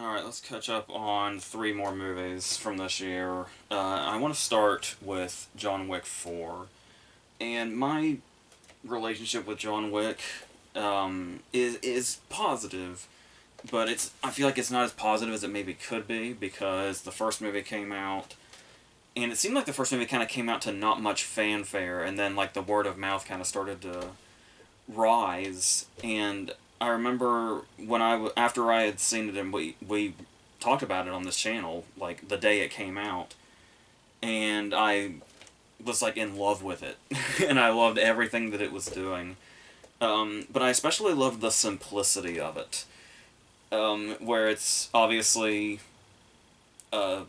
Alright, let's catch up on three more movies from this year. I want to start with John Wick 4. And my relationship with John Wick is positive, but I feel like it's not as positive as it maybe could be because the first movie came out, and it seemed like the first movie kind of came out to not much fanfare, and then like the word of mouth kind of started to rise. And I remember when after I had seen it and we talked about it on this channel like the day it came out, and I was like in love with it, and I loved everything that it was doing. But I especially loved the simplicity of it, where it's obviously a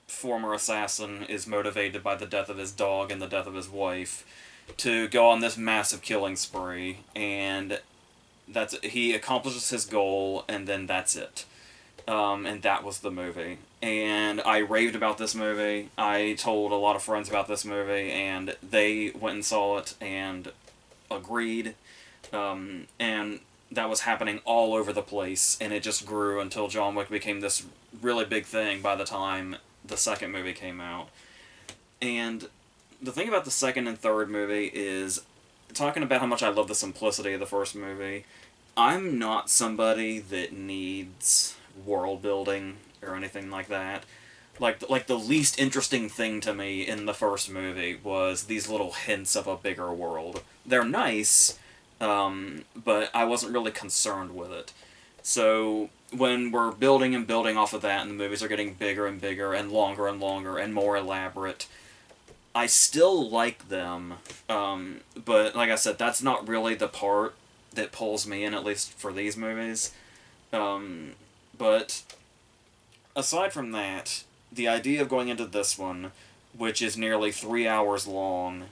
former assassin is motivated by the death of his dog and the death of his wife to go on this massive killing spree, and he accomplishes his goal, and then that's it. And that was the movie. And I raved about this movie. I told a lot of friends about this movie, and they went and saw it and agreed. And that was happening all over the place, and it just grew until John Wick became this really big thing by the time the second movie came out. And the thing about the second and third movie is, talking about how much I love the simplicity of the first movie, I'm not somebody that needs world building or anything like that. Like the least interesting thing to me in the first movie was these little hints of a bigger world. They're nice, but I wasn't really concerned with it. So when we're building and building off of that, and the movies are getting bigger and bigger and longer and more elaborate, I still like them, but like I said, that's not really the part that pulls me in, at least for these movies. But aside from that, the idea of going into this one, which is nearly 3 hours long,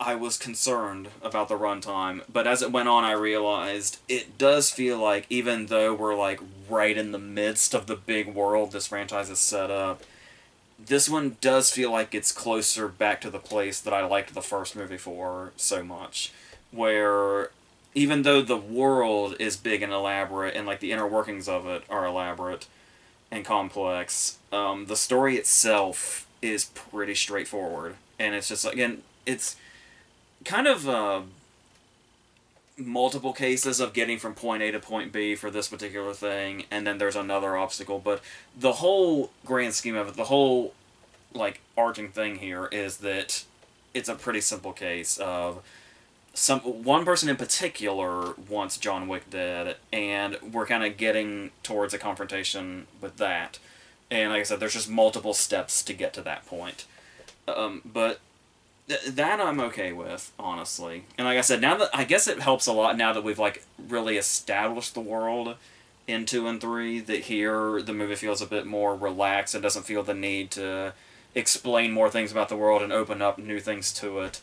I was concerned about the runtime, but as it went on, I realized it does feel like, even though we're like right in the midst of the big world this franchise is set up, this one does feel like it's closer back to the place that I liked the first movie for so much, where even though the world is big and elaborate, and like the inner workings of it are elaborate and complex, the story itself is pretty straightforward, and it's just, again, it's kind of multiple cases of getting from point A to point B for this particular thing, and then there's another obstacle. But the whole grand scheme of it, the whole like arching thing here is that it's a pretty simple case of one person in particular wants John Wick dead, and we're kind of getting towards a confrontation with that. And like I said, there's just multiple steps to get to that point. But that I'm okay with, honestly. And like I said, now that I guess it helps a lot now that we've like really established the world in 2 and 3, that here the movie feels a bit more relaxed and doesn't feel the need to explain more things about the world and open up new things to it.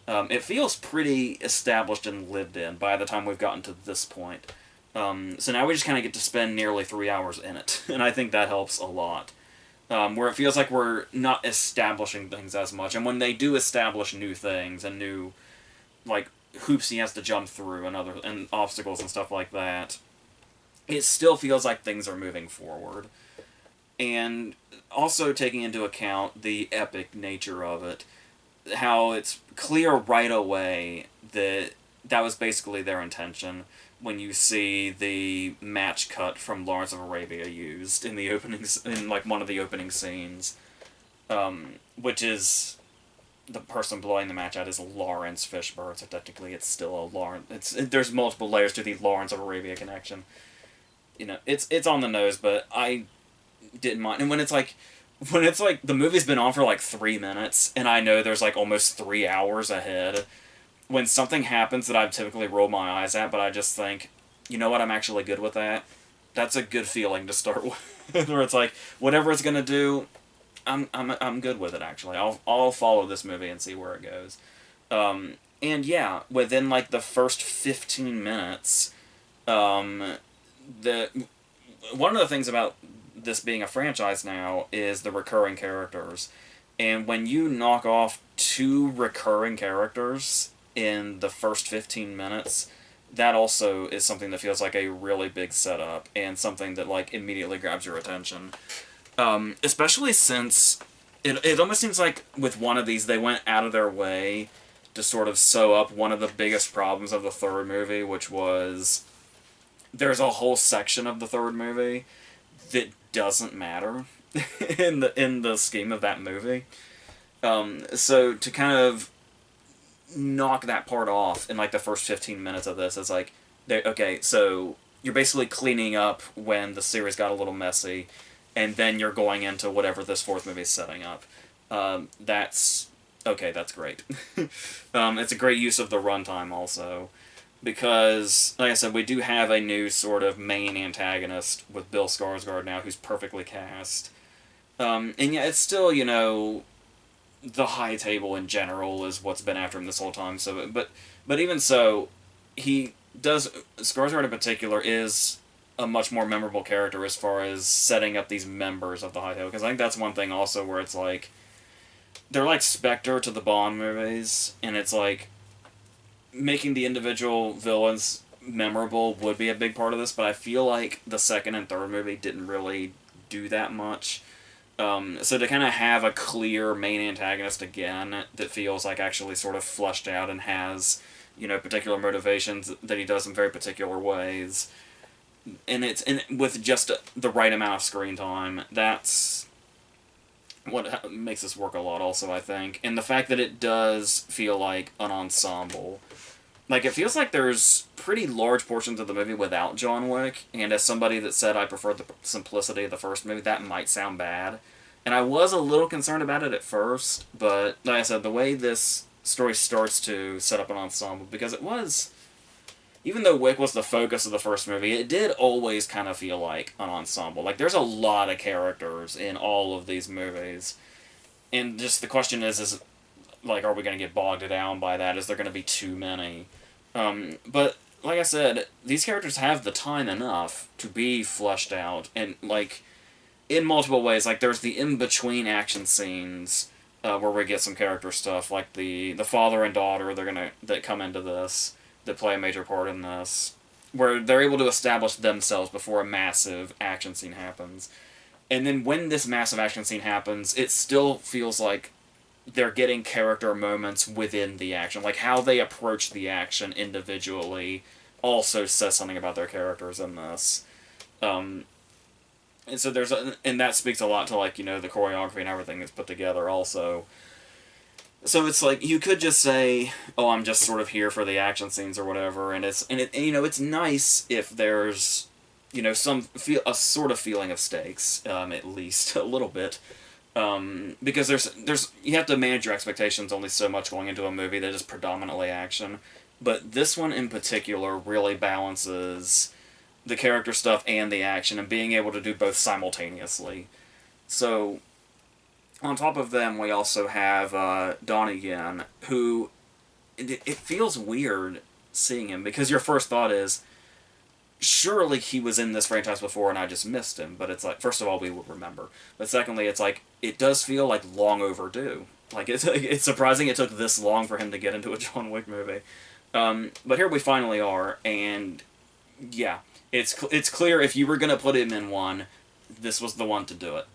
It feels pretty established and lived in by the time we've gotten to this point. So now we just kind of get to spend nearly 3 hours in it, and I think that helps a lot. Where it feels like we're not establishing things as much. And when they do establish new things and new, like, hoops he has to jump through and obstacles and stuff like that, it still feels like things are moving forward. And also taking into account the epic nature of it, how it's clear right away that that was basically their intention when you see the match cut from Lawrence of Arabia used in the in like one of the opening scenes, which is the person blowing the match out is Lawrence Fishburne, so technically it's still a Lawrence. There's multiple layers to the Lawrence of Arabia connection. You know, it's on the nose, but I didn't mind. And when it's like the movie's been on for like 3 minutes, and I know there's like almost 3 hours ahead, when something happens that I've typically rolled my eyes at, but I just think, you know what, I'm actually good with that. That's a good feeling to start with. Where it's like, whatever it's gonna do, I'm good with it. Actually, I'll follow this movie and see where it goes. And yeah, within like the first 15 minutes, the one of the things about this being a franchise now is the recurring characters, and when you knock off 2 recurring characters in the first 15 minutes, that also is something that feels like a really big setup and something that like immediately grabs your attention. Especially since it almost seems like with one of these they went out of their way to sort of sew up one of the biggest problems of the third movie, which was there's a whole section of the third movie that doesn't matter in the scheme of that movie. So to kind of knock that part off in like the first 15 minutes of this, it's like, okay, so you're basically cleaning up when the series got a little messy, and then you're going into whatever this fourth movie is setting up. That's okay. That's great. It's a great use of the runtime also, because like I said, we do have a new sort of main antagonist with Bill Skarsgård now, who's perfectly cast. And yeah, it's still, the high table in general is what's been after him this whole time. So, but even so, he does Skarsgård in particular is a much more memorable character as far as setting up these members of the high table. Because I think that's one thing also where it's like they're like Spectre to the Bond movies, and it's like making the individual villains memorable would be a big part of this. But I feel like the second and third movie didn't really do that much. So to kind of have a clear main antagonist again that feels like actually sort of fleshed out and has, particular motivations that he does in very particular ways, and with just the right amount of screen time, that's what makes this work a lot also, I think. And the fact that it does feel like an ensemble. Like, it feels like there's pretty large portions of the movie without John Wick, and as somebody that said I preferred the simplicity of the first movie, that might sound bad. And I was a little concerned about it at first, but like I said, the way this story starts to set up an ensemble, because it was, even though Wick was the focus of the first movie, it did always kind of feel like an ensemble. Like, there's a lot of characters in all of these movies, and just the question is like, are we going to get bogged down by that? Is there going to be too many? But like I said, these characters have the time enough to be fleshed out, and like in multiple ways. Like there's the in between action scenes where we get some character stuff, like the father and daughter that come into this that play a major part in this, where they're able to establish themselves before a massive action scene happens. And then when this massive action scene happens, it still feels like they're getting character moments within the action. Like, how they approach the action individually also says something about their characters in this. And so and that speaks a lot to, like, the choreography and everything that's put together also. So it's like, you could just say, oh, I'm just sort of here for the action scenes or whatever, and it's nice if there's, a sort of feeling of stakes, at least a little bit. Because there's you have to manage your expectations only so much going into a movie that is predominantly action, but this one in particular really balances the character stuff and the action, and being able to do both simultaneously. So, on top of them, we also have Donnie Yen, who it feels weird seeing him, because your first thought is, surely he was in this franchise before and I just missed him. But it's like, first of all, we would remember. But secondly, it's like, it does feel like long overdue. Like, it's surprising it took this long for him to get into a John Wick movie. But here we finally are, and yeah, it's clear if you were going to put him in one, this was the one to do it.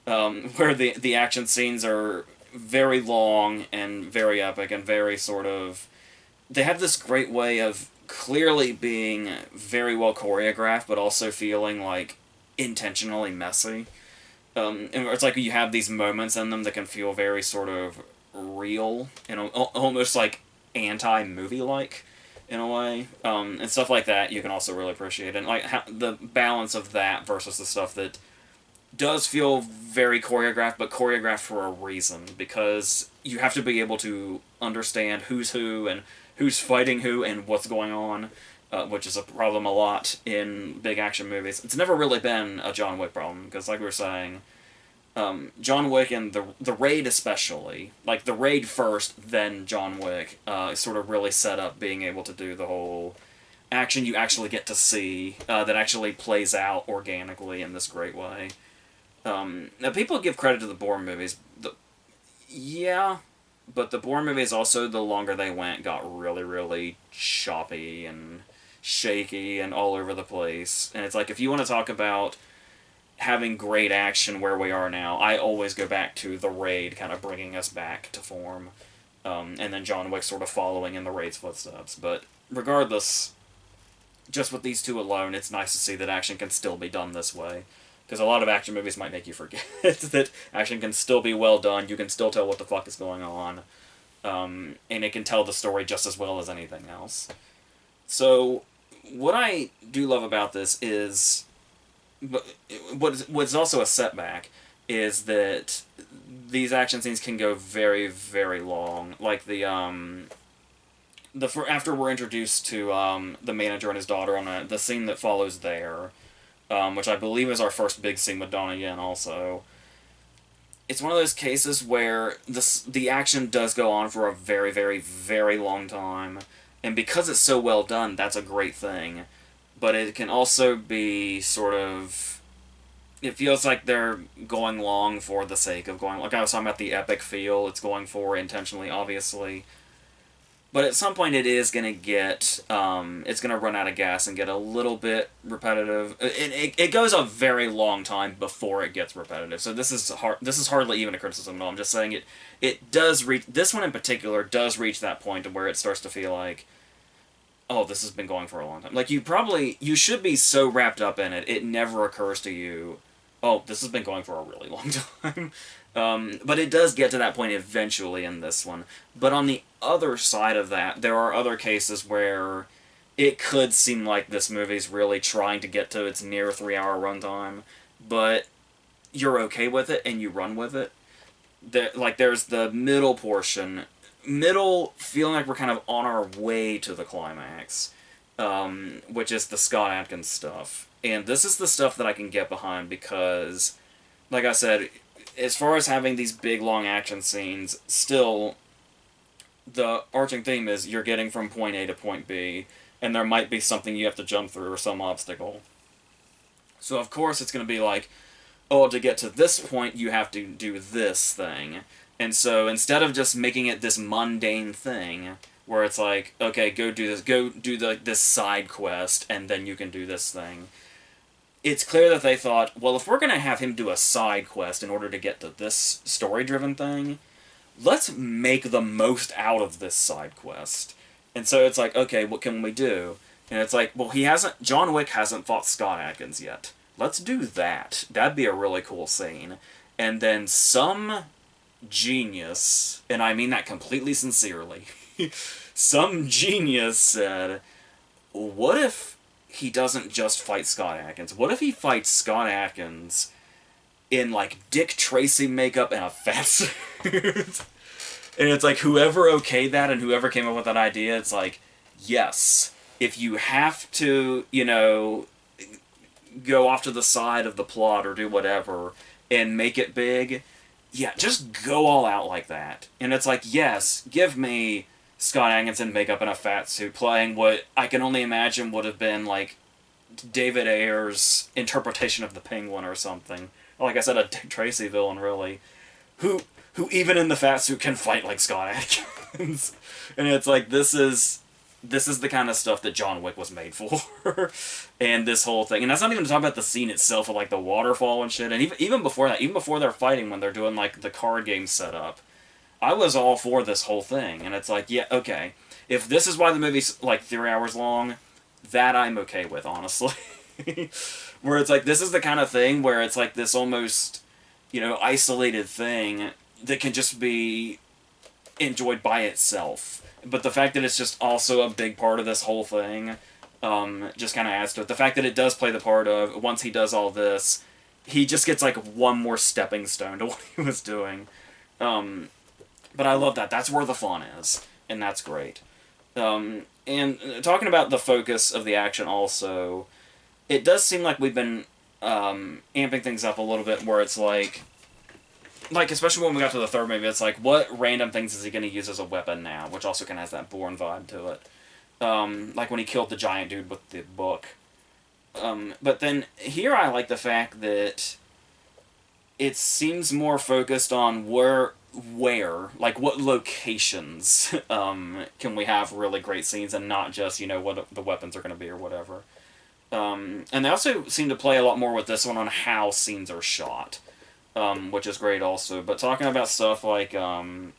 Where the action scenes are very long and very epic and very sort of... They have this great way of clearly being very well choreographed, but also feeling like intentionally messy. And it's like you have these moments in them that can feel very sort of real and almost like anti-movie-like in a way. And stuff like that you can also really appreciate. And like the balance of that versus the stuff that does feel very choreographed, but choreographed for a reason, because you have to be able to understand who's who and who's fighting who and what's going on, which is a problem a lot in big action movies. It's never really been a John Wick problem, because like we were saying, John Wick and the Raid especially, like the Raid first, then John Wick, sort of really set up being able to do the whole action you actually get to see, that actually plays out organically in this great way. Now, people give credit to the Bourne movies. Yeah, but the Bourne movies also, the longer they went, got really, really choppy, and shaky and all over the place. And it's like, if you want to talk about having great action where we are now, I always go back to The Raid kind of bringing us back to form. And then John Wick sort of following in The Raid's footsteps. But regardless, just with these two alone, it's nice to see that action can still be done this way. Because a lot of action movies might make you forget that action can still be well done, you can still tell what the fuck is going on, and it can tell the story just as well as anything else. So, what I do love about this is, what's also a setback, is that these action scenes can go very, very long. Like after we're introduced to the manager and his daughter on the scene that follows there, which I believe is our first big scene with Donnie Yen also. It's one of those cases where the action does go on for a very, very, very long time, and because it's so well done, that's a great thing. But it can also be sort of... It feels like they're going long for the sake of going... Like I was talking about the epic feel it's going for intentionally, obviously. But at some point it is going to get... it's going to run out of gas and get a little bit repetitive. It goes a very long time before it gets repetitive. So this is hardly even a criticism at all. I'm just saying it does reach... This one in particular does reach that point where it starts to feel like, oh, this has been going for a long time. Like, you should be so wrapped up in it, it never occurs to you, oh, this has been going for a really long time. But it does get to that point eventually in this one. But on the other side of that, there are other cases where it could seem like this movie's really trying to get to its near 3-hour runtime, but you're okay with it and you run with it. There's the middle portion, feeling like we're kind of on our way to the climax, which is the Scott Adkins stuff. And this is the stuff that I can get behind because, like I said, as far as having these big, long action scenes, still, the arching theme is you're getting from point A to point B, and there might be something you have to jump through or some obstacle. So, of course, it's going to be like, oh, to get to this point, you have to do this thing. And so, instead of just making it this mundane thing, where it's like, okay, go do this side quest, and then you can do this thing, it's clear that they thought, well, if we're going to have him do a side quest in order to get to this story-driven thing, let's make the most out of this side quest. And so it's like, okay, what can we do? And it's like, well, John Wick hasn't fought Scott Adkins yet. Let's do that. That'd be a really cool scene. And then some genius, and I mean that completely sincerely, some genius said, what if he doesn't just fight Scott Adkins? What if he fights Scott Adkins in, like, Dick Tracy makeup and a fat suit? And it's like, whoever okayed that and whoever came up with that idea, it's like, yes, if you have to, go off to the side of the plot or do whatever and make it big, yeah, just go all out like that. And it's like, yes, give me Scott Adkins in makeup and a fat suit playing what I can only imagine would have been, like, David Ayer's interpretation of the Penguin or something. Or, like I said, a Dick Tracy villain, really. Who even in the fat suit can fight like Scott Adkins. And it's like, this is the kind of stuff that John Wick was made for. And this whole thing. And that's not even to talk about the scene itself of, like, the waterfall and shit. And even before that, even before they're fighting, when they're doing, like, the card game setup, I was all for this whole thing. And it's like, yeah, okay. If this is why the movie's, like, 3 hours long, that I'm okay with, honestly. Where it's like, this is the kind of thing where it's like this almost, isolated thing that can just be enjoyed by itself. But the fact that it's just also a big part of this whole thing just kind of adds to it. The fact that it does play the part of, once he does all this, he just gets, like, one more stepping stone to what he was doing. But I love that. That's where the fun is. And that's great. And talking about the focus of the action also, it does seem like we've been amping things up a little bit where it's like, especially when we got to the third movie, it's like, what random things is he going to use as a weapon now? Which also kind of has that Bourne vibe to it. Like when he killed the giant dude with the book. But then here I like the fact that it seems more focused on where where, like, what locations can we have really great scenes, and not just, what the weapons are going to be or whatever. And they also seem to play a lot more with this one on how scenes are shot, which is great also. But talking about stuff like in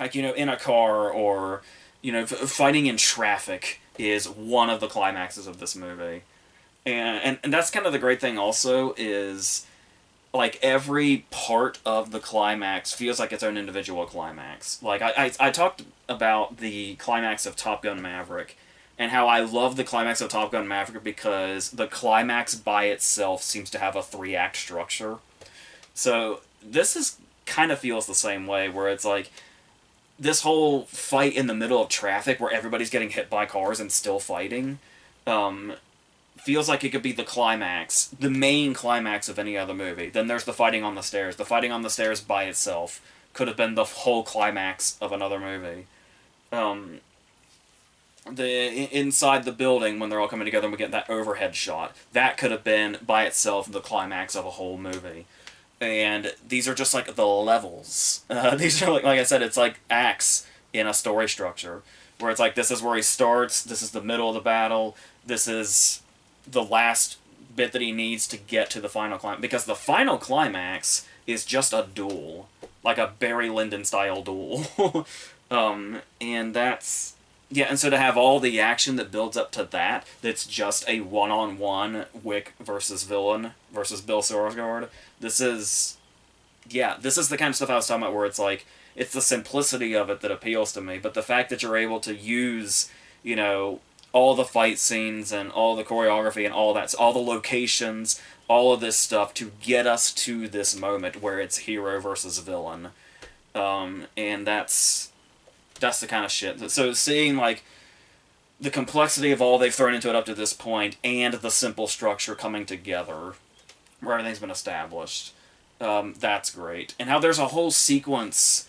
a car, or fighting in traffic is one of the climaxes of this movie. And that's kind of the great thing also, is like every part of the climax feels like its own individual climax. Like I talked about the climax of Top Gun Maverick, and how I love the climax of Top Gun Maverick because the climax by itself seems to have a 3-act structure. So this is kind of feels the same way, where it's like this whole fight in the middle of traffic where everybody's getting hit by cars and still fighting. Feels like it could be the climax, the main climax of any other movie. Then there's the fighting on the stairs. The fighting on the stairs by itself could have been the whole climax of another movie. Inside the building, when they're all coming together and we get that overhead shot, that could have been by itself the climax of a whole movie. And these are just like the levels. These are like I said, it's like acts in a story structure, where it's like, this is where he starts, this is the middle of the battle, this is the last bit that he needs to get to the final climax. Because the final climax is just a duel. Like a Barry Lyndon style duel. And that's... Yeah, and so to have all the action that builds up to that, that's just a one-on-one Wick versus villain versus Bill Skarsgård, this is... Yeah, this is the kind of stuff I was talking about, where it's like, it's the simplicity of it that appeals to me, but the fact that you're able to use, all the fight scenes and all the choreography and all that, all the locations, all of this stuff to get us to this moment where it's hero versus villain. And that's the kind of shit. So seeing, like, the complexity of all they've thrown into it up to this point, and the simple structure coming together, where everything's been established, that's great. And how there's a whole sequence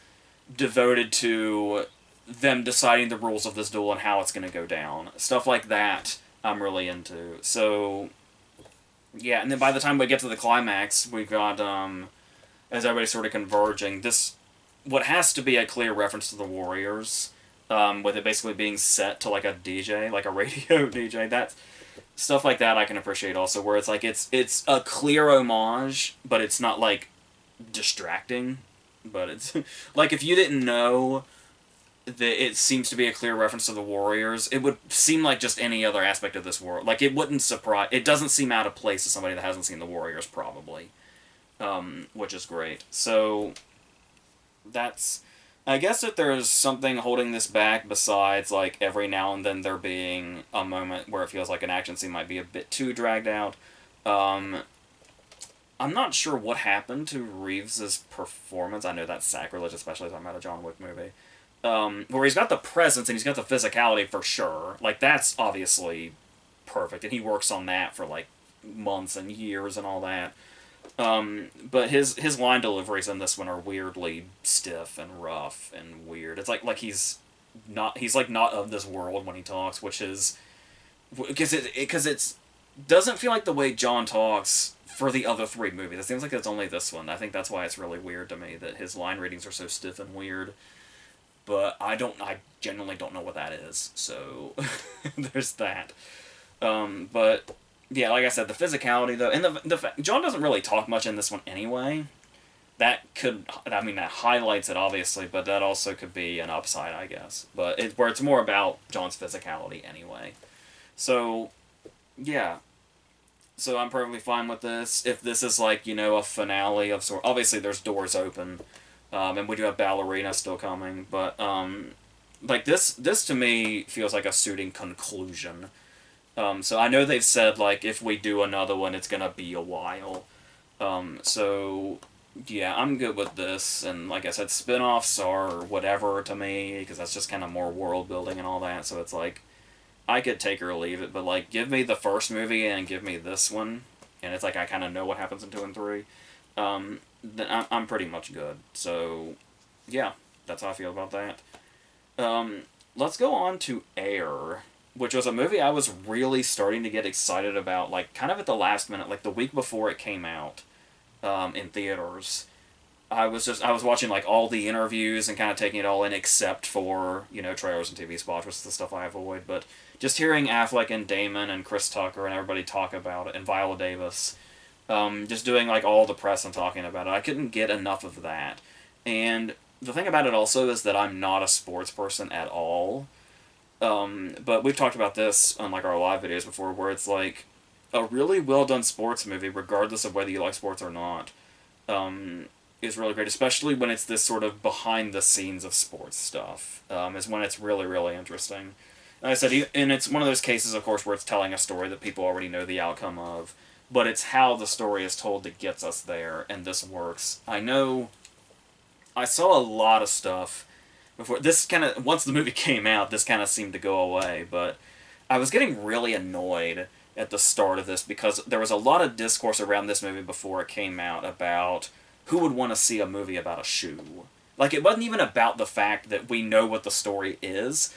devoted to them deciding the rules of this duel and how it's going to go down. Stuff like that I'm really into. So, yeah, and then by the time we get to the climax, we've got, as everybody's sort of converging, what has to be a clear reference to the Warriors, with it basically being set to like a DJ, like a radio DJ. That's stuff like that I can appreciate also, where it's like it's a clear homage, but it's not like distracting. But it's like, if you didn't know that it seems to be a clear reference to the Warriors, it would seem like just any other aspect of this world. Like, it wouldn't surprise... It doesn't seem out of place to somebody that hasn't seen the Warriors, probably. Which is great. So, that's... I guess if there's something holding this back besides, like, every now and then there being a moment where it feels like an action scene might be a bit too dragged out, I'm not sure what happened to Reeves' performance. I know that's sacrilege, especially talking about a John Wick movie. Where he's got the presence and he's got the physicality for sure. Like, that's obviously perfect, and he works on that for, like, months and years and all that. But his line deliveries in this one are weirdly stiff and rough and weird. It's like he's not of this world when he talks, which is... Because it's doesn't feel like the way John talks for the other 3 movies. It seems like it's only this one. I think that's why it's really weird to me that his line readings are so stiff and weird. But I genuinely don't know what that is, so there's that. But yeah, like I said, the physicality though, and John doesn't really talk much in this one anyway. That highlights it obviously, but that also could be an upside, I guess. But where it's more about John's physicality anyway. So yeah. So I'm perfectly fine with this. If this is like, a finale of sort, obviously there's doors open. And we do have Ballerina still coming, but, like, this to me feels like a suiting conclusion. So I know they've said, like, if we do another one, it's gonna be a while. So, yeah, I'm good with this, and like I said, spin-offs are whatever to me, because that's just kind of more world-building and all that, so it's like, I could take or leave it, but, like, give me the first movie and give me this one, and it's like I kind of know what happens in 2 and 3. Then I'm pretty much good. So, yeah, that's how I feel about that. Let's go on to Air, which was a movie I was really starting to get excited about, like, kind of at the last minute, like the week before it came out, in theaters. I was watching like all the interviews and kind of taking it all in, except for trailers and TV spots, which is the stuff I avoid. But just hearing Affleck and Damon and Chris Tucker and everybody talk about it, and Viola Davis, just doing like all the press and talking about it, I couldn't get enough of that. And the thing about it also is that I'm not a sports person at all. But we've talked about this on like our live videos before, where it's like a really well done sports movie, regardless of whether you like sports or not, is really great. Especially when it's this sort of behind the scenes of sports stuff. Is when it's really really interesting. And I said, and it's one of those cases, of course, where it's telling a story that people already know the outcome of, but it's how the story is told that gets us there, and this works. I know. I saw a lot of stuff before this kind of once the movie came out, this kind of seemed to go away, but I was getting really annoyed at the start of this because there was a lot of discourse around this movie before it came out about who would want to see a movie about a shoe. Like, it wasn't even about the fact that we know what the story is.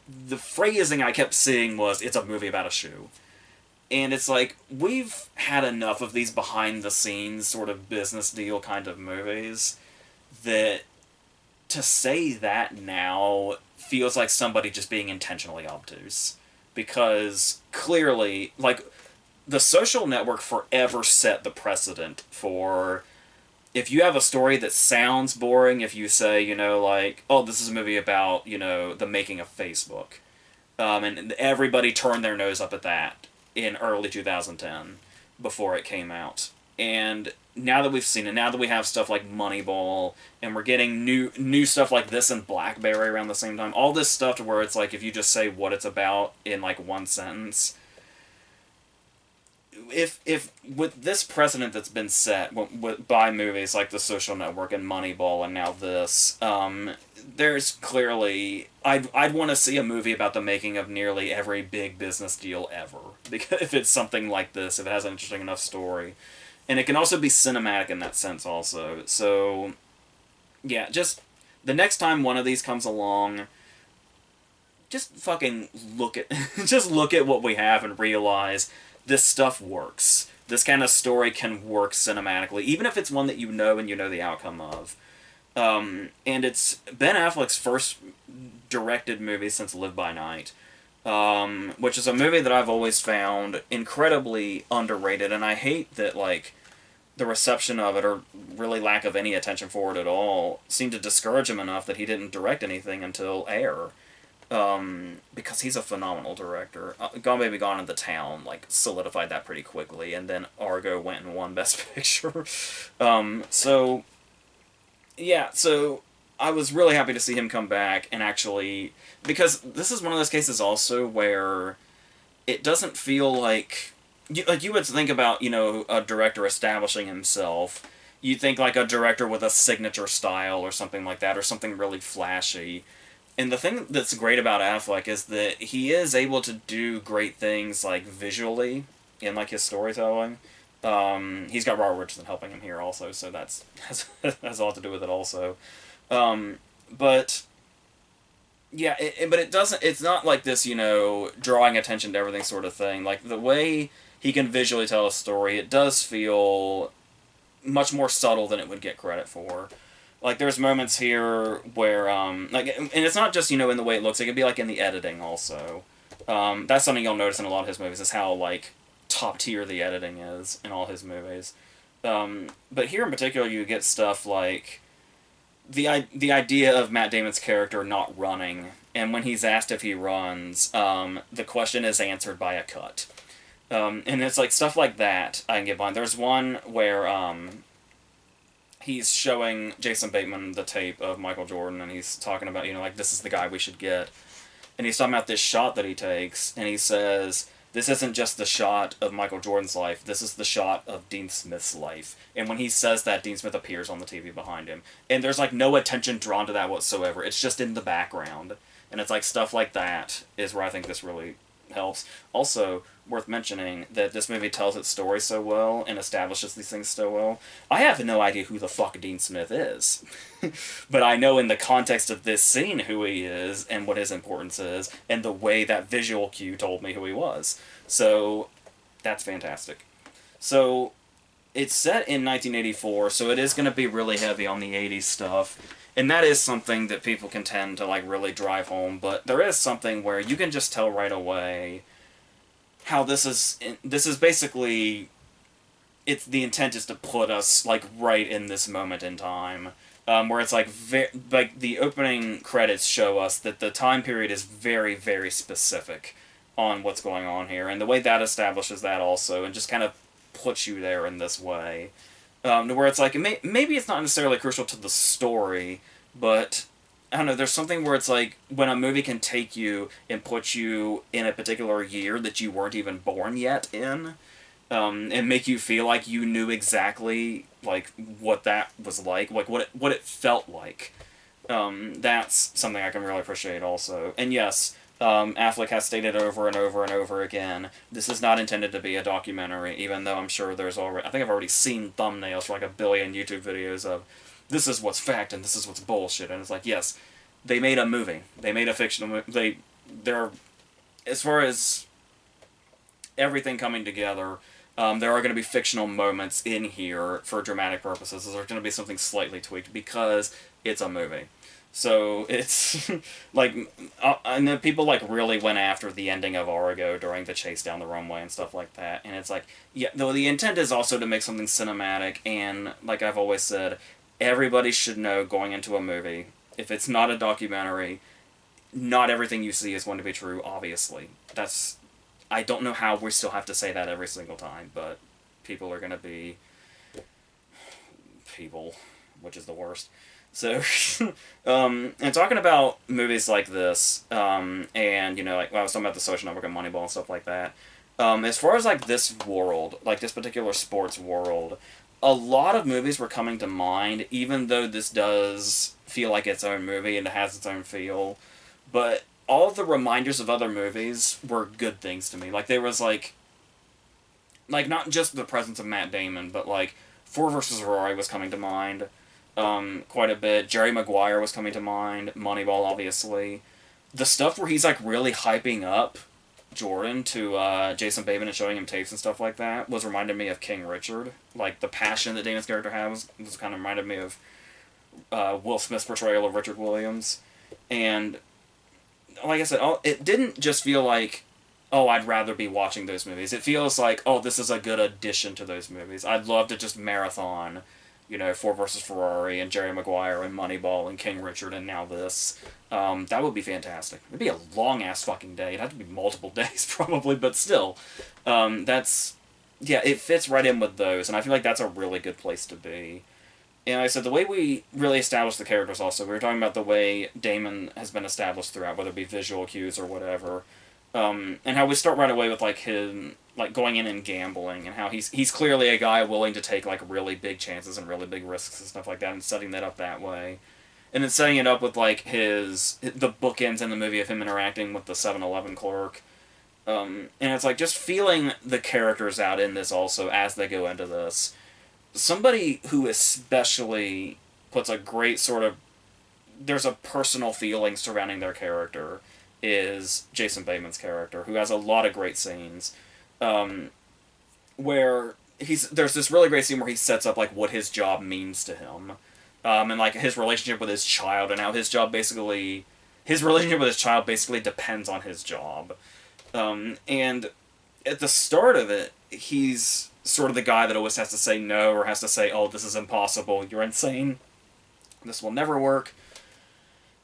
The phrasing I kept seeing was, it's a movie about a shoe. And it's like, we've had enough of these behind the scenes sort of business deal kind of movies that to say that now feels like somebody just being intentionally obtuse. Because clearly, like, The Social Network forever set the precedent for if you have a story that sounds boring, if you say, like, oh, this is a movie about, the making of Facebook. And everybody turned their nose up at that in early 2010 before it came out. And now that we've seen it, now that we have stuff like Moneyball, and we're getting new stuff like this and Blackberry around the same time, all this stuff to where it's like if you just say what it's about in like one sentence, if with this precedent that's been set by movies like The Social Network and Moneyball and now this, there's clearly I'd want to see a movie about the making of nearly every big business deal ever, because if it's something like this, if it has an interesting enough story, and it can also be cinematic in that sense also. So yeah, just the next time one of these comes along, just fucking look at just look at what we have and realize this stuff works. This kind of story can work cinematically, even if it's one that you know and you know the outcome of. And it's Ben Affleck's first directed movie since Live by Night, which is a movie that I've always found incredibly underrated, and I hate that, like, the reception of it, or really lack of any attention for it at all, seemed to discourage him enough that he didn't direct anything until Air. Because he's a phenomenal director. Gone Baby Gone and The Town, like, solidified that pretty quickly, and then Argo went and won Best Picture. So, yeah, so I was really happy to see him come back and actually, because this is one of those cases also where it doesn't feel like you would think about, a director establishing himself. You think like a director with a signature style or something like that, or something really flashy. And the thing that's great about Affleck is that he is able to do great things, like, visually in, like, his storytelling. He's got Robert Richardson helping him here also, so that's has a lot to do with it also. But yeah, but it doesn't. It's not like this, drawing attention to everything sort of thing. Like, the way he can visually tell a story, it does feel much more subtle than it would get credit for. Like, there's moments here where, like, and it's not just, in the way it looks, it could be, like, in the editing also. That's something you'll notice in a lot of his movies, is how, like, top tier the editing is in all his movies. But here in particular, you get stuff like the idea of Matt Damon's character not running, and when he's asked if he runs, the question is answered by a cut. And it's, like, stuff like that I can get behind. There's one where, he's showing Jason Bateman the tape of Michael Jordan, and he's talking about, like, this is the guy we should get. And he's talking about this shot that he takes, and he says, this isn't just the shot of Michael Jordan's life, this is the shot of Dean Smith's life. And when he says that, Dean Smith appears on the TV behind him. And there's, like, no attention drawn to that whatsoever. It's just in the background. And it's, like, stuff like that is where I think this really helps. Also, worth mentioning that this movie tells its story so well and establishes these things so well. I have no idea who the fuck Dean Smith is. But I know in the context of this scene who he is and what his importance is, and the way that visual cue told me who he was. So, that's fantastic. So, it's set in 1984, so it is going to be really heavy on the 80s stuff. And that is something that people can tend to like really drive home, but there is something where you can just tell right away how this is basically it's the intent is to put us like right in this moment in time, where it's like like the opening credits show us that the time period is very very specific on what's going on here, and the way that establishes that also, and just kind of puts you there in this way, to where it's like maybe it's not necessarily crucial to the story, but I don't know. There's something where it's like when a movie can take you and put you in a particular year that you weren't even born yet in, and make you feel like you knew exactly like what that was like what it felt like. That's something I can really appreciate also. And yes, Affleck has stated over and over and over again, this is not intended to be a documentary, even though I'm sure there's already, I think I've already seen thumbnails for like a billion YouTube videos of, this is what's fact and this is what's bullshit. And it's like, yes, they made a movie. They made a fictional movie. They're, as far as everything coming together, there are going to be fictional moments in here for dramatic purposes. There's going to be something slightly tweaked because it's a movie. So it's like I know people like really went after the ending of Argo during the chase down the runway and stuff like that, and it's like, yeah, though the intent is also to make something cinematic, and like I've always said, everybody should know going into a movie, if it's not a documentary, not everything you see is going to be true. Obviously, that's, I don't know how we still have to say that every single time, but people are going to be people, which is the worst. So, and talking about movies like this, and, you know, like I was talking about the Social Network and Moneyball and stuff like that, as far as like this world, like this particular sports world, a lot of movies were coming to mind, even though this does feel like its own movie and it has its own feel, but all of the reminders of other movies were good things to me. Like, there was like not just the presence of Matt Damon, but like Ford versus Ferrari was coming to mind, quite a bit. Jerry Maguire was coming to mind. Moneyball, obviously. The stuff where he's like really hyping up Jordan to Jason Bateman and showing him tapes and stuff like that was reminded me of King Richard. Like the passion that Damon's character had was kind of reminded me of Will Smith's portrayal of Richard Williams. And like I said, it didn't just feel like, oh, I'd rather be watching those movies. It feels like, oh, this is a good addition to those movies. I'd love to just marathon, you know, Ford versus Ferrari and Jerry Maguire and Moneyball and King Richard and now this. That would be fantastic. It'd be a long-ass fucking day. It'd have to be multiple days probably, but still. That's, yeah, it fits right in with those, and I feel like that's a really good place to be. And like I said, the way we really establish the characters also, we were talking about the way Damon has been established throughout, whether it be visual cues or whatever. And how we start right away with like him like going in and gambling, and how he's clearly a guy willing to take like really big chances and really big risks and stuff like that, and setting that up that way, and then setting it up with like the bookends in the movie of him interacting with the 7-Eleven clerk, and it's like just feeling the characters out in this also as they go into this. Somebody who especially puts a great sort of, there's a personal feeling surrounding their character, is Jason Bateman's character, who has a lot of great scenes, where there's this really great scene where he sets up like what his job means to him, and like his relationship with his child, and how his relationship with his child basically depends on his job, and at the start of it, he's sort of the guy that always has to say no, or has to say, oh, this is impossible, you're insane, this will never work.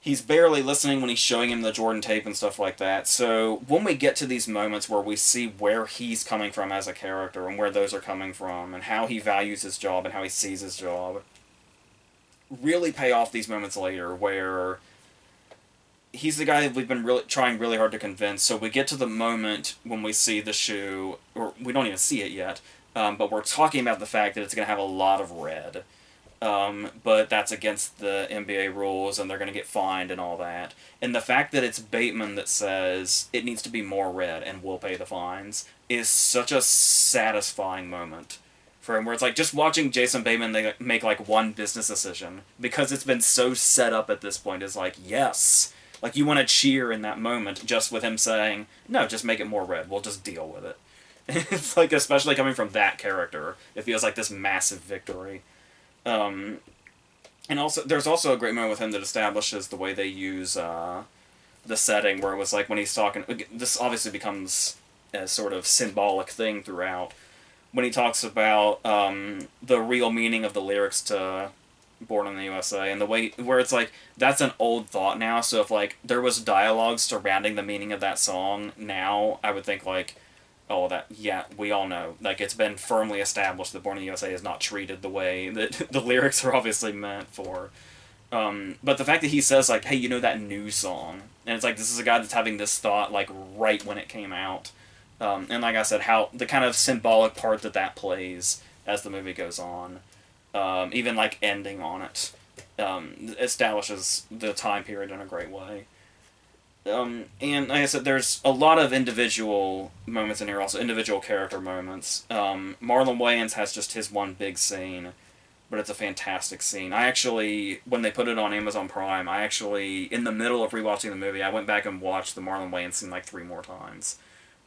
He's barely listening when he's showing him the Jordan tape and stuff like that. So when we get to these moments where we see where he's coming from as a character, and where those are coming from, and how he values his job and how he sees his job, really pay off these moments later where he's the guy that we've been really trying really hard to convince. So we get to the moment when we see the shoe, or we don't even see it yet, but we're talking about the fact that it's going to have a lot of red. But that's against the NBA rules, and they're going to get fined and all that. And the fact that it's Bateman that says it needs to be more red and we'll pay the fines is such a satisfying moment for him, where it's like just watching Jason Bateman make like one business decision, because it's been so set up at this point, is like, yes. Like, you want to cheer in that moment just with him saying, no, just make it more red, we'll just deal with it. It's like, especially coming from that character, it feels like this massive victory. Um, and also, there's also a great moment with him that establishes the way they use the setting, where it was like when he's talking. This obviously becomes a sort of symbolic thing throughout when he talks about the real meaning of the lyrics to Born in the USA, and the way where it's like that's an old thought now. So if like there was dialogue surrounding the meaning of that song now, I would think like, oh, that, yeah, we all know, like, it's been firmly established that Born in the USA is not treated the way that the lyrics are obviously meant for. But the fact that he says like, hey, you know that new song, and it's like this is a guy that's having this thought like right when it came out. And like I said, how the kind of symbolic part that that plays as the movie goes on, even like ending on it, establishes the time period in a great way. And like I said, there's a lot of individual moments in here, also individual character moments. Marlon Wayans has just his one big scene, but it's a fantastic scene. I actually, when they put it on Amazon Prime, I actually, in the middle of rewatching the movie, I went back and watched the Marlon Wayans scene like 3 more times.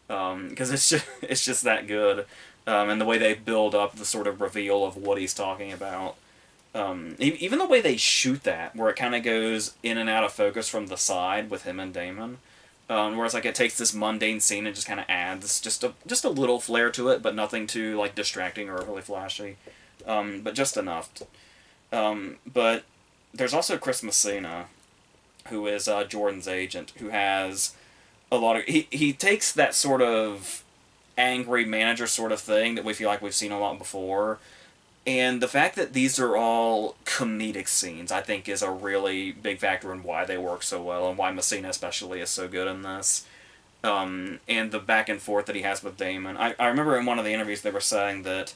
Because it's just that good. And the way they build up the sort of reveal of what he's talking about. Even the way they shoot that, where it kind of goes in and out of focus from the side with him and Damon, where it's like it takes this mundane scene and just kind of adds just a little flair to it, but nothing too like distracting or overly flashy, but just enough. But there's also Chris Messina, who is Jordan's agent, who has a lot of he takes that sort of angry manager sort of thing that we feel like we've seen a lot before. And the fact that these are all comedic scenes, I think, is a really big factor in why they work so well, and why Messina especially is so good in this. And the back and forth that he has with Damon. I remember in one of the interviews they were saying that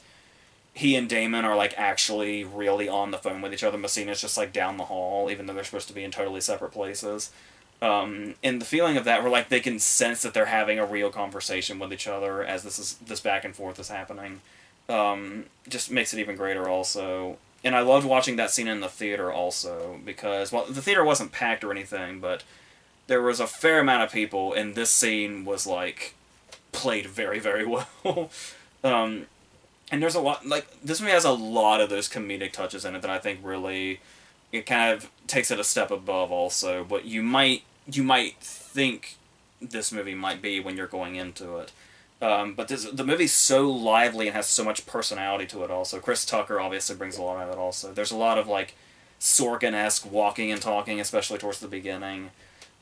he and Damon are like actually really on the phone with each other. Messina's just like down the hall, even though they're supposed to be in totally separate places. And the feeling of that, where like they can sense that they're having a real conversation with each other as this back and forth is happening. Just makes it even greater also. And I loved watching that scene in the theater also, because, well, the theater wasn't packed or anything, but there was a fair amount of people, and this scene was, like, played very, very well. And there's a lot, like, this movie has a lot of those comedic touches in it that I think really, it kind of takes it a step above also, what you might think this movie might be when you're going into it. But the movie's so lively and has so much personality to it also. Chris Tucker obviously brings a lot of it also. There's a lot of, like, Sorkin-esque walking and talking, especially towards the beginning.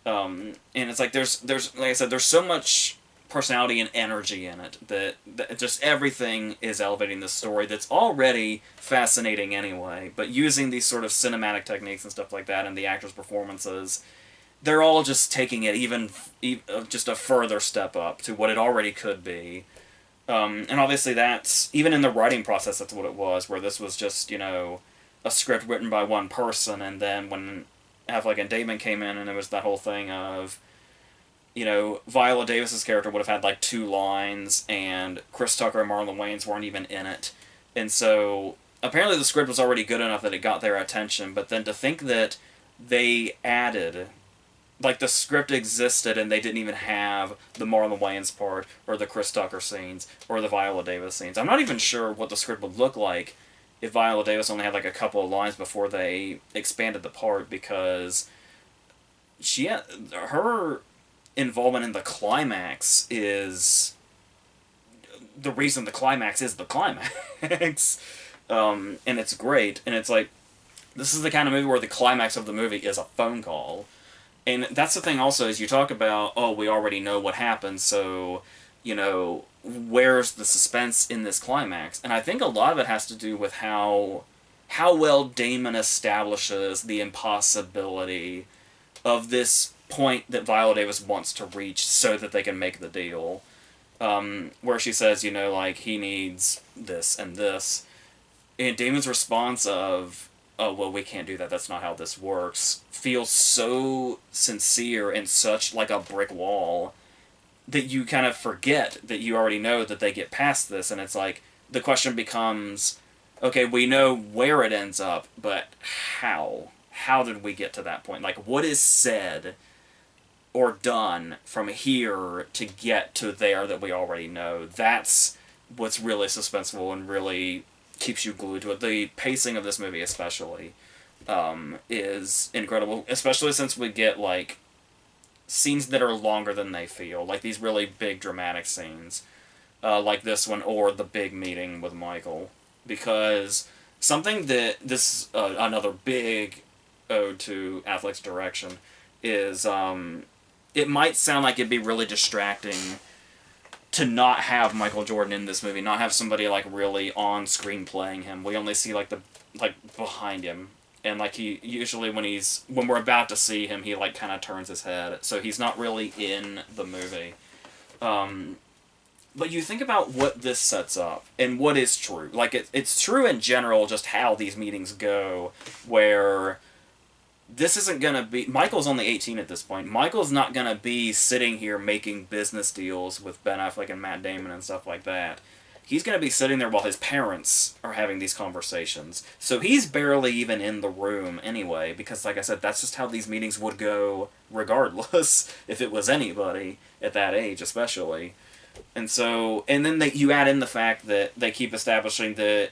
And it's like, there's like I said, there's so much personality and energy in it that just everything is elevating the story that's already fascinating anyway, but using these sort of cinematic techniques and stuff like that and the actors' performances, they're all just taking it even just a further step up to what it already could be. And obviously that's, even in the writing process, that's what it was, where this was just, a script written by one person, and then when Affleck and Damon came in, and it was that whole thing of, Viola Davis's character would have had like 2 lines, and Chris Tucker and Marlon Wayans weren't even in it. And so, apparently the script was already good enough that it got their attention, but then to think that they added, like, the script existed and they didn't even have the Marlon Wayans part, or the Chris Tucker scenes, or the Viola Davis scenes. I'm not even sure what the script would look like if Viola Davis only had like a couple of lines before they expanded the part, because her involvement in the climax is the reason the climax is the climax. And it's great, and it's like, this is the kind of movie where the climax of the movie is a phone call. And that's the thing also, is you talk about, oh, we already know what happens, so, where's the suspense in this climax? And I think a lot of it has to do with how well Damon establishes the impossibility of this point that Viola Davis wants to reach so that they can make the deal. Where she says, like, he needs this and this. And Damon's response of, oh, well, we can't do that, that's not how this works, feels so sincere and such like a brick wall that you kind of forget that you already know that they get past this, and it's like, the question becomes, okay, we know where it ends up, but how? How did we get to that point? Like, what is said or done from here to get to there that we already know. That's what's really suspenseful and really keeps you glued to it. The pacing of this movie especially is incredible, especially since we get, like, scenes that are longer than they feel, like these really big dramatic scenes, like this one, or the big meeting with Michael. Because something that this another big ode to Affleck's direction is it might sound like it'd be really distracting to not have Michael Jordan in this movie, not have somebody like really on screen playing him. We only see like the behind him, and like he usually when we're about to see him, he like kind of turns his head, so he's not really in the movie. But you think about what this sets up and what is true. Like it's true in general, just how these meetings go, where this isn't going to be... Michael's only 18 at this point. Michael's not going to be sitting here making business deals with Ben Affleck and Matt Damon and stuff like that. He's going to be sitting there while his parents are having these conversations. So he's barely even in the room anyway, because like I said, that's just how these meetings would go regardless, if it was anybody at that age especially. And so... And then you add in the fact that they keep establishing that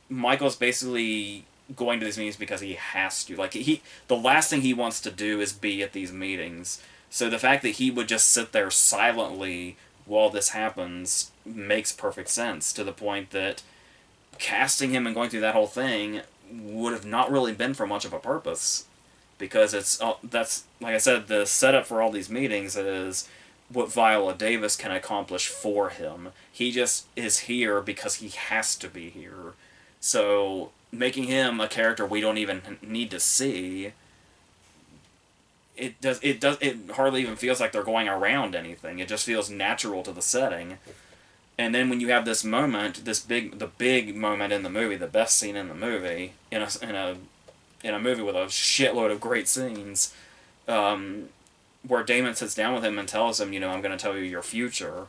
Michael's basically going to these meetings because he has to. Like, the last thing he wants to do is be at these meetings. So the fact that he would just sit there silently while this happens makes perfect sense, to the point that casting him and going through that whole thing would have not really been for much of a purpose. Because that's, like I said, the setup for all these meetings is what Viola Davis can accomplish for him. He just is here because he has to be here. So making him a character we don't even need to see, it hardly even feels like they're going around anything. It just feels natural to the setting. And then when you have this moment, the big moment in the movie, the best scene in the movie, in a movie with a shitload of great scenes, where Damon sits down with him and tells him, I'm going to tell you your future,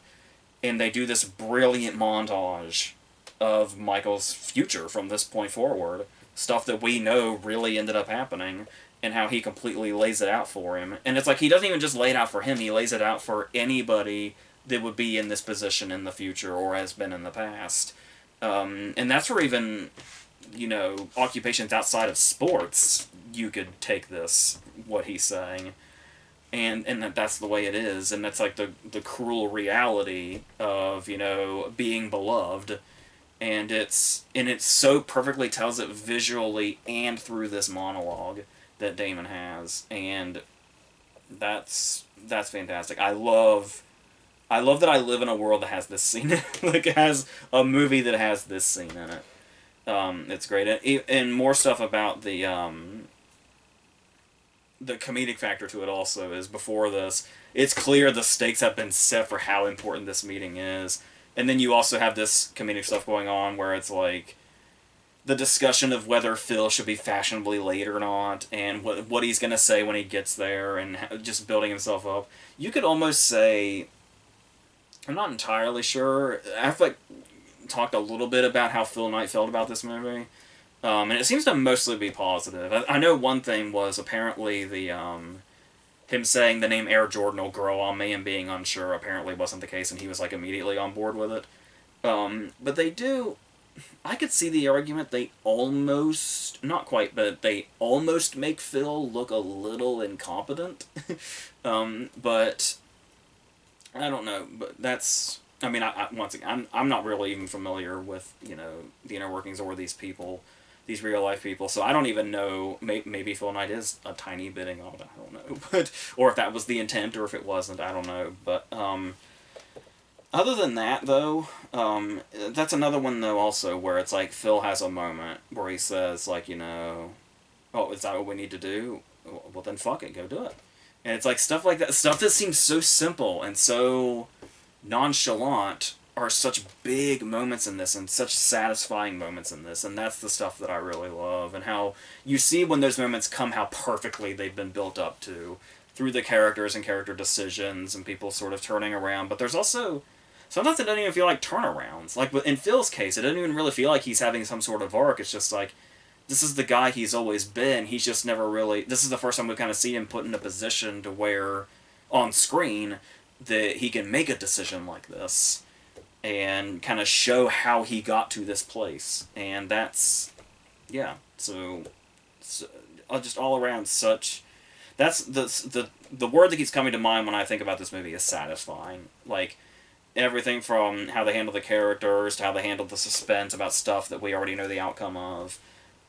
and they do this brilliant montage of Michael's future from this point forward, stuff that we know really ended up happening, and how he completely lays it out for him. And it's like he doesn't even just lay it out for him, he lays it out for anybody that would be in this position in the future or has been in the past. And that's where even, occupations outside of sports, you could take this, what he's saying. And that's the way it is, and that's like the cruel reality of, being beloved. And it so perfectly tells it visually and through this monologue that Damon has, and that's fantastic. I love that I live in a world that has this scene. Like, it has a movie that has this scene in it. It's great, and more stuff about the comedic factor to it also is, before this, it's clear the stakes have been set for how important this meeting is. And then you also have this comedic stuff going on where it's like the discussion of whether Phil should be fashionably late or not, and what he's going to say when he gets there, and just building himself up. You could almost say, I'm not entirely sure, Affleck talked a little bit about how Phil Knight felt about this movie, and it seems to mostly be positive. I know one thing was apparently him saying the name Air Jordan will grow on me and being unsure apparently wasn't the case, and he was like immediately on board with it. But I could see the argument they almost, not quite, but they almost make Phil look a little incompetent. But I don't know, but that's, once again, I'm not really even familiar with, the inner workings or these people, these real life people, so I don't even know, maybe Phil Knight is a tiny bit incompetent, I don't know, but, or if that was the intent, or if it wasn't, I don't know, but, other than that, though, that's another one, though, also, where it's like, Phil has a moment where he says, like, oh, is that what we need to do? Well, then fuck it, go do it. And it's like, stuff like that, stuff that seems so simple and so nonchalant, are such big moments in this, and such satisfying moments in this, and that's the stuff that I really love, and how you see when those moments come how perfectly they've been built up to, through the characters and character decisions, and people sort of turning around, but there's also, sometimes it doesn't even feel like turnarounds. Like, in Phil's case, it doesn't even really feel like he's having some sort of arc, it's just like, this is the guy he's always been, he's just never really, this is the first time we kind of see him put in a position to where on screen, that he can make a decision like this and kind of show how he got to this place. And that's, yeah, so just all around such... That's the word that keeps coming to mind when I think about this movie is satisfying. Like, everything from how they handle the characters to how they handle the suspense about stuff that we already know the outcome of.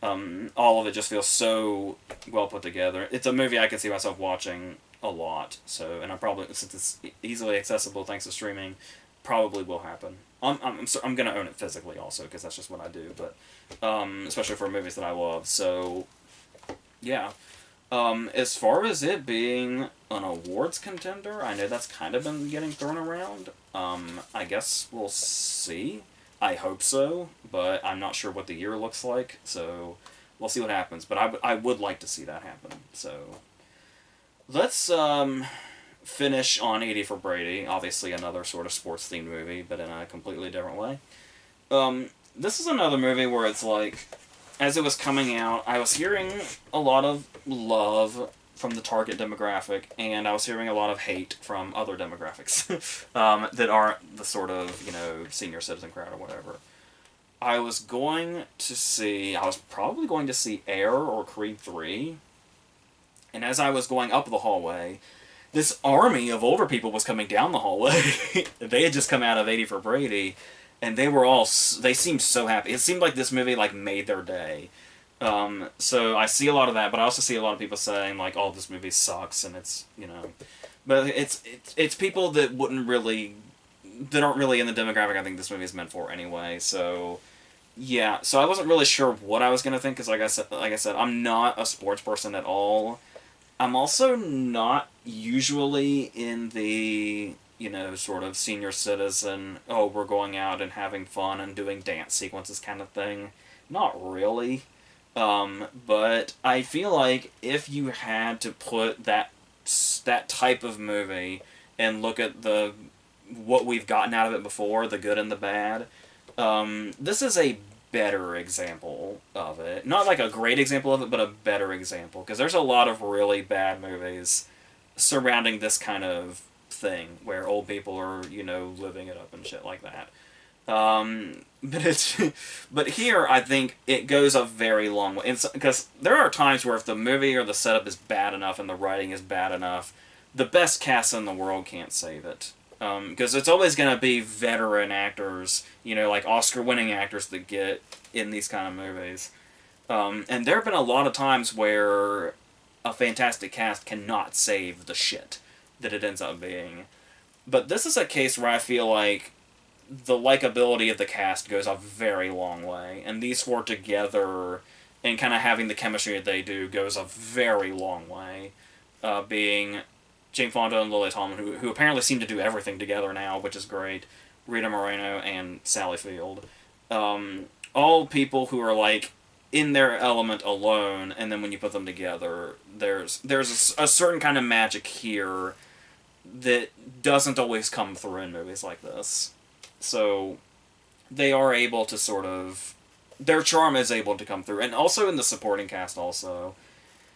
All of it just feels so well put together. It's a movie I can see myself watching a lot. So, and I probably, since it's easily accessible thanks to streaming, probably will happen. I'm gonna own it physically also, because that's just what I do. But especially for movies that I love. So yeah. As far as it being an awards contender, I know that's kind of been getting thrown around. I guess we'll see. I hope so, but I'm not sure what the year looks like, so we'll see what happens. But I would like to see that happen. So let's finish on 80 for Brady. Obviously another sort of sports-themed movie, but in a completely different way. This is another movie where it's like, as it was coming out, I was hearing a lot of love from the target demographic, and I was hearing a lot of hate from other demographics that aren't the sort of, senior citizen crowd or whatever. I was probably going to see Air or Creed 3, and as I was going up the hallway, this army of older people was coming down the hallway. They had just come out of 80 for Brady, and they seemed so happy. It seemed like this movie, made their day. So I see a lot of that, but I also see a lot of people saying, oh, this movie sucks, and it's, But it's people that aren't really in the demographic I think this movie is meant for anyway, so... Yeah, so I wasn't really sure what I was going to think, because like I said, I'm not a sports person at all. I'm also not usually in the... sort of senior citizen, oh, we're going out and having fun and doing dance sequences kind of thing. Not really. But I feel like if you had to put that type of movie and look at what we've gotten out of it before, the good and the bad, this is a better example of it. Not like a great example of it, but a better example. Because there's a lot of really bad movies surrounding this kind of thing where old people are, living it up and shit like that. But here I think it goes a very long way, because there are times where if the movie or the setup is bad enough and the writing is bad enough, the best cast in the world can't save it. Because it's always going to be veteran actors, like Oscar-winning actors that get in these kind of movies. And there have been a lot of times where a fantastic cast cannot save the shit that it ends up being. But this is a case where I feel like the likability of the cast goes a very long way, and these four together and kind of having the chemistry that they do goes a very long way. Being Jane Fonda and Lily Tomlin, who apparently seem to do everything together now, which is great. Rita Moreno and Sally Field. All people who are in their element alone, and then when you put them together, there's a certain kind of magic here that doesn't always come through in movies like this. So they are able to sort of... Their charm is able to come through. And also in the supporting cast also.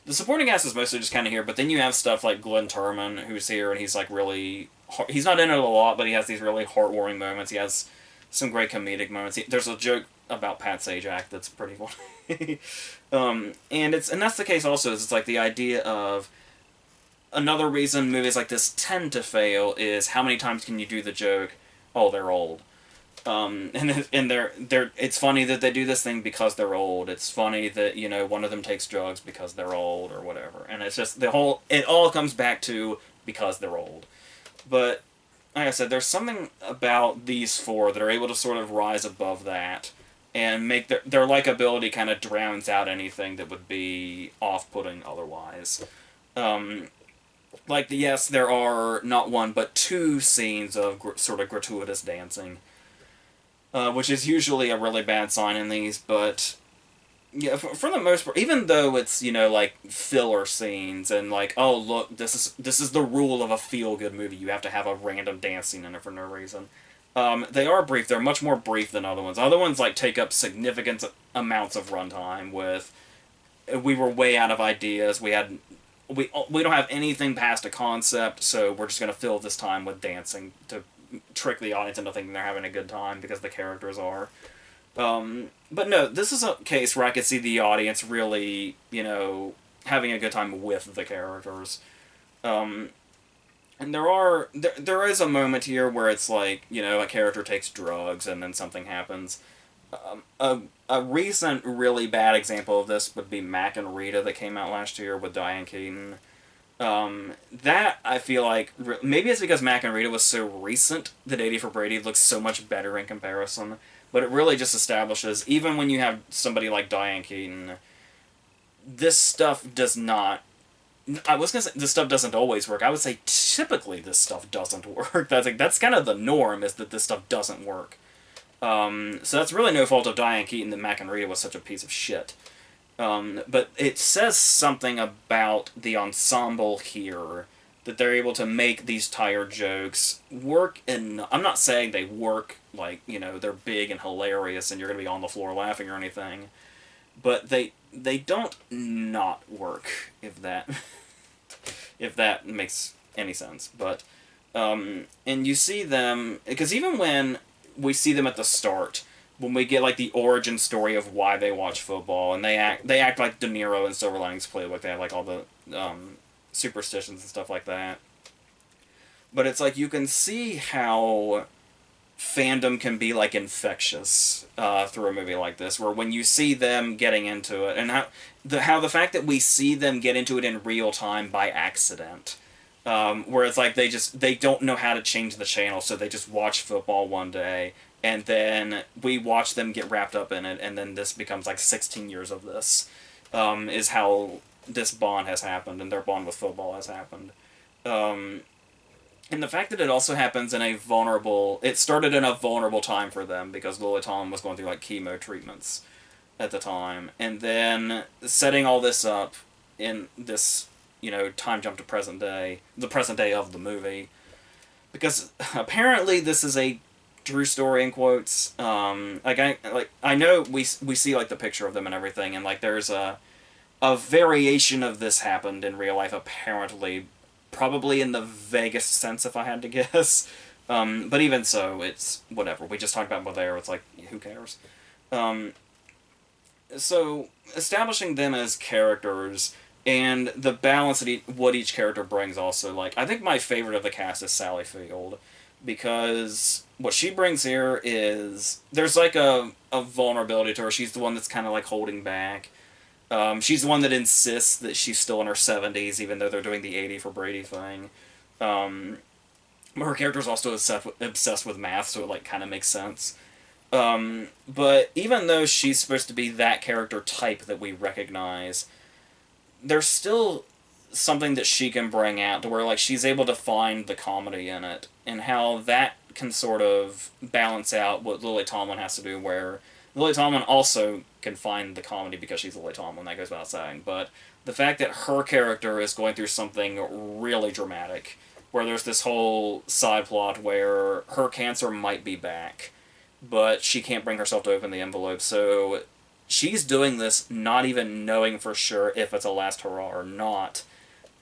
The supporting cast is mostly just kind of here, but then you have stuff like Glenn Turman, who's here, and he's really... He's not in it a lot, but he has these really heartwarming moments. He has some great comedic moments. There's a joke about Pat Sajak that's pretty funny. And that's the case also, is it's the idea of... Another reason movies like this tend to fail is how many times can you do the joke, oh, they're old. And it's funny that they do this thing because they're old. It's funny that, one of them takes drugs because they're old or whatever. And it's just it all comes back to because they're old. But, like I said, there's something about these four that are able to sort of rise above that and make their likability kind of drowns out anything that would be off-putting otherwise. Yes, there are not one, but two scenes of sort of gratuitous dancing. Which is usually a really bad sign in these, but... Yeah, for the most part, even though it's, filler scenes, and oh, look, this is the rule of a feel-good movie, you have to have a random dance scene in it for no reason. They are brief, they're much more brief than other ones. Other ones, take up significant amounts of runtime with... We were way out of ideas, we had we don't have anything past a concept, so we're just gonna fill this time with dancing to trick the audience into thinking they're having a good time because the characters are. But no, this is a case where I could see the audience really, having a good time with the characters. Um, and there is a moment here where it's like, a character takes drugs and then something happens. A recent really bad example of this would be Mac and Rita that came out last year with Diane Keaton. That I feel like maybe it's because Mac and Rita was so recent that 80 for Brady looks so much better in comparison. But it really just establishes, even when you have somebody like Diane Keaton, this stuff does not. I was gonna say this stuff doesn't always work. I would say typically this stuff doesn't work. That's kind of the norm, is that this stuff doesn't work. So that's really no fault of Diane Keaton that Mac and Rita was such a piece of shit. But it says something about the ensemble here, that they're able to make these tired jokes work. And I'm not saying they work like, they're big and hilarious and you're going to be on the floor laughing or anything, but they don't not work, if that if that makes any sense. But and you see them, because even when we see them at the start, when we get like the origin story of why they watch football, and they act like De Niro in Silver Linings Playbook. They have like all the superstitions and stuff like that. But it's like you can see how fandom can be like infectious through a movie like this, where when you see them getting into it, and how the fact that we see them get into it in real time by accident, where it's like they don't know how to change the channel, so they just watch football one day, and then we watch them get wrapped up in it, and then this becomes like 16 years of this, is how this bond has happened, and their bond with football has happened. And the fact that it also happens in it started in a vulnerable time for them, because Lily Tomlin was going through like chemo treatments at the time, and then setting all this up in this, time jump to the present day of the movie, because apparently this is a true story in quotes. I know we see like the picture of them and everything, and like there's a variation of this happened in real life apparently, probably in the vaguest sense if I had to guess. But even so, it's whatever. We just talked about Belair. It's like, who cares? So establishing them as characters and the balance that what each character brings also, like, I think my favorite of the cast is Sally Field, because what she brings here is there's like a vulnerability to her. She's the one that's kind of like holding back. She's the one that insists that she's still in her 70s, even though they're doing the 80 for Brady thing. But her character's also obsessed with math, so it like kind of makes sense. But even though she's supposed to be that character type that we recognize, there's still something that she can bring out to where like she's able to find the comedy in it, and how that can sort of balance out what Lily Tomlin has to do, where Lily Tomlin also can find the comedy because she's Lily Tomlin, that goes without saying, but the fact that her character is going through something really dramatic, where there's this whole side plot where her cancer might be back, but she can't bring herself to open the envelope, so she's doing this not even knowing for sure if it's a last hurrah or not,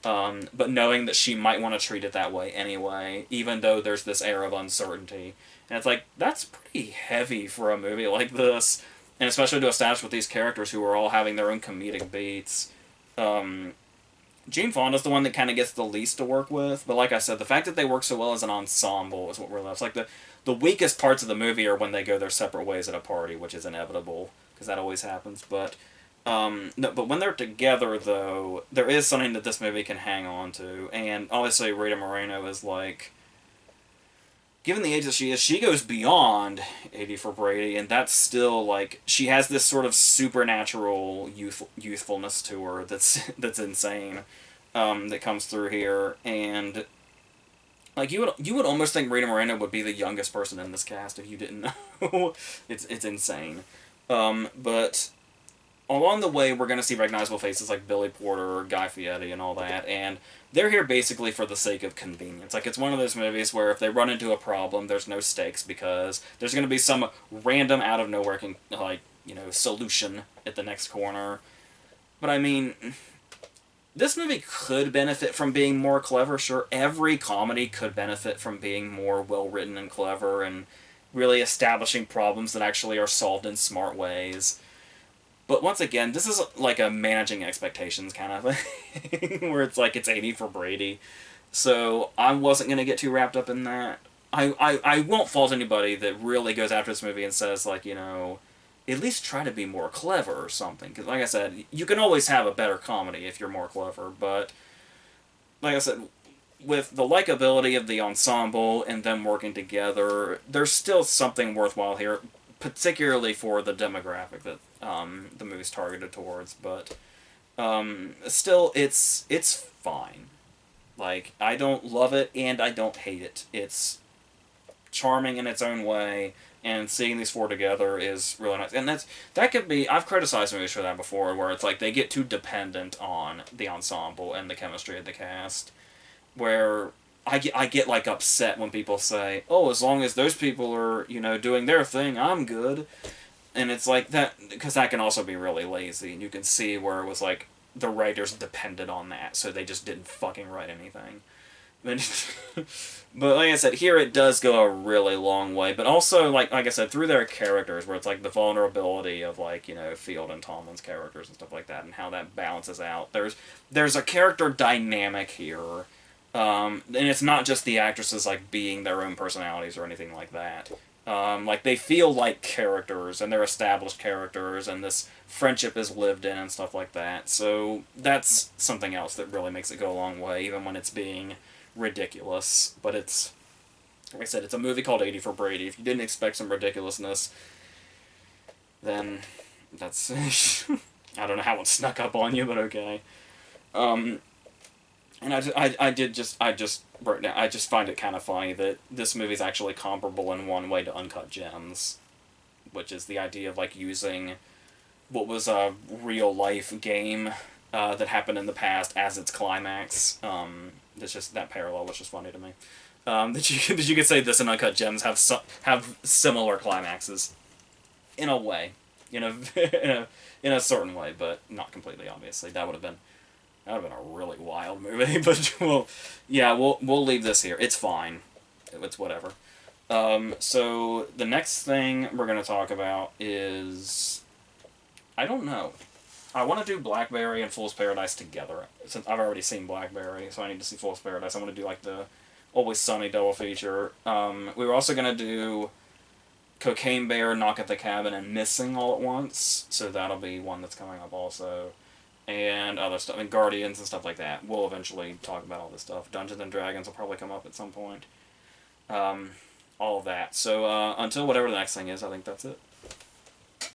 but knowing that she might want to treat it that way anyway, even though there's this air of uncertainty. And it's like, that's pretty heavy for a movie like this, and especially to establish with these characters who are all having their own comedic beats. Jane Fonda's the one that kind of gets the least to work with, but like I said, the fact that they work so well as an ensemble is what really loves. Like, the weakest parts of the movie are when they go their separate ways at a party, which is inevitable, because that always happens, but no, but when they're together, though, there is something that this movie can hang on to, and obviously Rita Moreno is like, given the age that she is, she goes beyond 80 for Brady, and that's still, like, she has this sort of supernatural youthfulness to her that's insane, that comes through here, and, like, you would almost think Rita Moreno would be the youngest person in this cast if you didn't know. It's insane. But along the way, we're going to see recognizable faces like Billy Porter, Guy Fieri, and all that, and they're here basically for the sake of convenience. Like, it's one of those movies where if they run into a problem, there's no stakes, because there's going to be some random out-of-nowhere, solution at the next corner. But, I mean, this movie could benefit from being more clever. Sure, every comedy could benefit from being more well written and clever and really establishing problems that actually are solved in smart ways. But once again, this is like a managing expectations kind of thing, where it's like it's 80 for Brady. So I wasn't going to get too wrapped up in that. I won't fault anybody that really goes after this movie and says, like, at least try to be more clever or something. Because, like I said, you can always have a better comedy if you're more clever. But, like I said, with the likability of the ensemble and them working together, there's still something worthwhile here, particularly for the demographic that the movie's targeted towards. But still, it's fine. Like, I don't love it and I don't hate it. It's charming in its own way, and seeing these four together is really nice. And that could be, I've criticized movies for that before, where it's like they get too dependent on the ensemble and the chemistry of the cast, where I get like upset when people say, "Oh, as long as those people are doing their thing, I'm good." And it's like that, because that can also be really lazy, and you can see where it was like the writers depended on that, so they just didn't fucking write anything. But like I said, here it does go a really long way. But also, like I said, through their characters, where it's like the vulnerability of like Field and Tomlin's characters and stuff like that, and how that balances out. There's a character dynamic here, and it's not just the actresses like being their own personalities or anything like that. Like they feel like characters, and they're established characters, and this friendship is lived in and stuff like that. So that's something else that really makes it go a long way, even when it's being ridiculous. But it's, like I said, it's a movie called 80 for Brady. If you didn't expect some ridiculousness, then that's I don't know how it snuck up on you, but okay. And I just wrote down, I just find it kind of funny that this movie's actually comparable in one way to Uncut Gems, which is the idea of like using what was a real life game that happened in the past as its climax. It's just that parallel was just funny to me. That you could say this and Uncut Gems have similar climaxes, in a way, in a certain way, but not completely. Obviously, that would have been a really wild movie. But we'll leave this here. It's fine. It's whatever. So the next thing we're gonna talk about is, I don't know. I want to do Blackberry and Fool's Paradise together, since I've already seen Blackberry, so I need to see Fool's Paradise. I want to do like the Always Sunny double feature. We were also going to do Cocaine Bear, Knock at the Cabin, and Missing all at once, so that'll be one that's coming up also. And other stuff, and Guardians and stuff like that. We'll eventually talk about all this stuff. Dungeons and Dragons will probably come up at some point. All of that. So until whatever the next thing is, I think that's it.